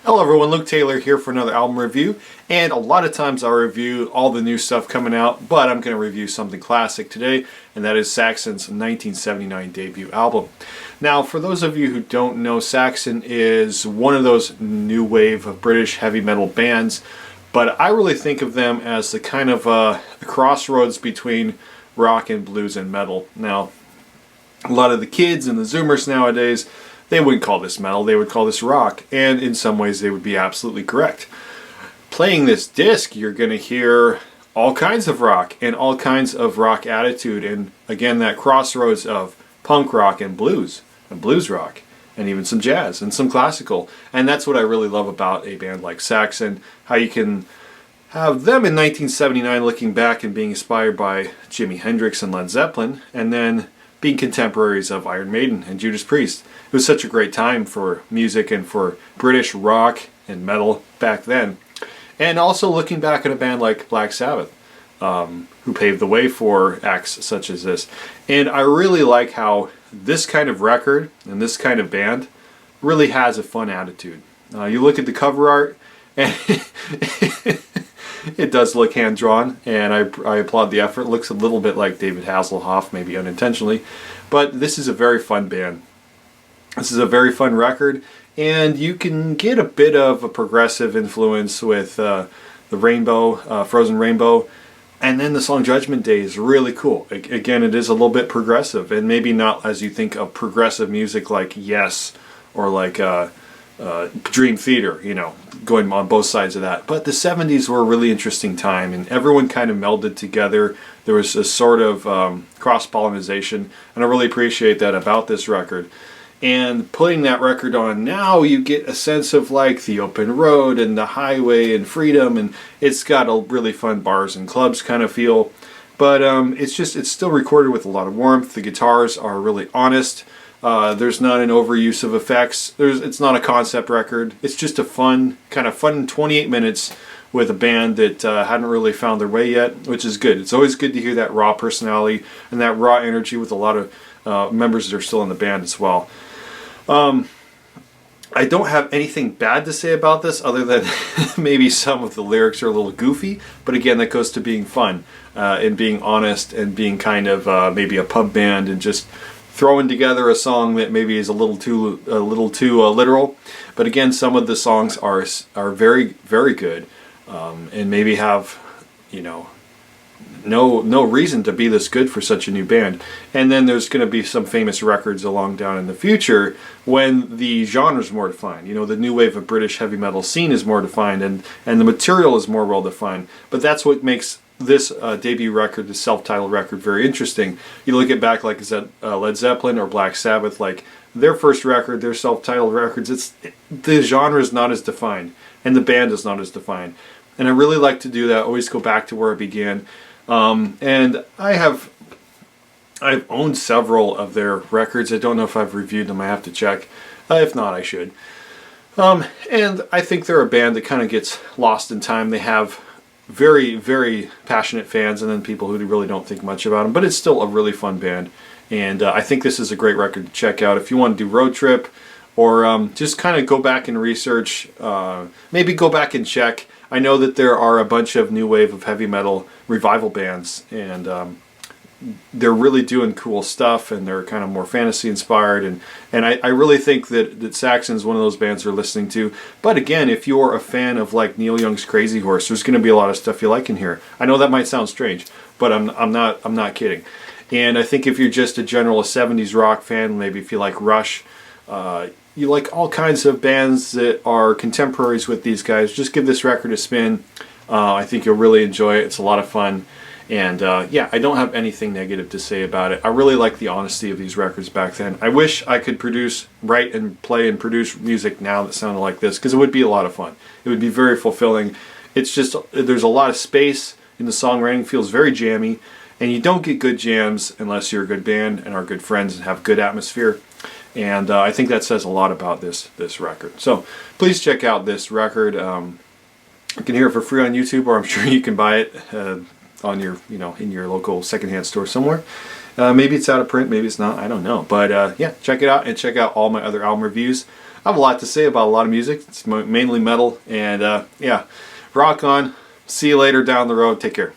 Hello everyone, Luke Taylor here for another album review, and a lot of times I review all the new stuff coming out, but I'm going to review something classic today, and that is Saxon's 1979 debut album. Now, for those of you who don't know, Saxon is one of those new wave of British heavy metal bands, but I really think of them as the kind of a crossroads between rock and blues and metal. Now, a lot of the kids and the Zoomers nowadays, they wouldn't call this metal, they would call this rock, and in some ways they would be absolutely correct. Playing this disc, you're going to hear all kinds of rock and all kinds of rock attitude, and again that crossroads of punk rock and blues rock, and even some jazz and some classical. And that's what I really love about a band like Saxon, how you can have them in 1979 looking back and being inspired by Jimi Hendrix and Led Zeppelin, and then being contemporaries of Iron Maiden and Judas Priest. It was such a great time for music and for British rock and metal back then. And also looking back at a band like Black Sabbath, who paved the way for acts such as this. And I really like how this kind of record and this kind of band really has a fun attitude. You look at the cover art, and it does look hand-drawn, and I applaud the effort. It looks a little bit like David Hasselhoff, maybe unintentionally, but this is a very fun band. This is a very fun record, and you can get a bit of a progressive influence with the Rainbow, Frozen Rainbow, and then the song Judgment Day is really cool. Again, it is a little bit progressive, and maybe not as you think of progressive music like Yes or like Dream Theater, you know, going on both sides of that. But the 70s were a really interesting time, and everyone kind of melded together. There was a sort of cross-pollination, and I really appreciate that about this record. And putting that record on now, you get a sense of like the open road and the highway and freedom, and it's got a really fun bars and clubs kind of feel. But it's still recorded with a lot of warmth. The guitars are really honest. There's not an overuse of effects. It's not a concept record. It's just a fun 28 minutes with a band that hadn't really found their way yet, which is good. It's always good to hear that raw personality and that raw energy with a lot of members that are still in the band as well. I don't have anything bad to say about this other than maybe some of the lyrics are a little goofy, but again, that goes to being fun and being honest and being kind of maybe a pub band and just throwing together a song that maybe is a little too literal. But again, some of the songs are very, very good, and maybe have, you know, no reason to be this good for such a new band. And then there's going to be some famous records along down in the future when the genre is more defined. You know, the new wave of British heavy metal scene is more defined, and the material is more well defined. But that's what makes this debut record, the self-titled record, very interesting. You look at back like Led Zeppelin or Black Sabbath, like their first record, their self-titled records, the genre is not as defined, and the band is not as defined. And I really like to do that, always go back to where it began. And I've owned several of their records. I don't know if I've reviewed them. I have to check. If not, I should. And I think they're a band that kind of gets lost in time. They have very, very passionate fans, and then people who really don't think much about them. But it's still a really fun band. And I think this is a great record to check out if you want to do road trip, or just kind of go back and research. Maybe go back and check. I know that there are a bunch of new wave of heavy metal revival bands, and they're really doing cool stuff, and they're kind of more fantasy inspired, and I really think that Saxon's one of those bands you're listening to. But again, if you're a fan of like Neil Young's Crazy Horse, there's going to be a lot of stuff you like in here. I know that might sound strange, but I'm not kidding. And I think if you're just a general 70s rock fan, maybe if you like Rush, you like all kinds of bands that are contemporaries with these guys, just give this record a spin. I think you'll really enjoy it. It's a lot of fun. And yeah, I don't have anything negative to say about it. I really like the honesty of these records back then. I wish I could write and play and produce music now that sounded like this, because it would be a lot of fun. It would be very fulfilling. It's just, there's a lot of space in the songwriting, feels very jammy, and you don't get good jams unless you're a good band and are good friends and have good atmosphere. And I think that says a lot about this record. So please check out this record. You can hear it for free on YouTube, or I'm sure you can buy it on your, in your local secondhand store somewhere. Maybe it's out of print, maybe it's not, I don't know. But yeah, check it out and check out all my other album reviews. I have a lot to say about a lot of music. It's mainly metal, and yeah, rock on. See you later down the road. Take care.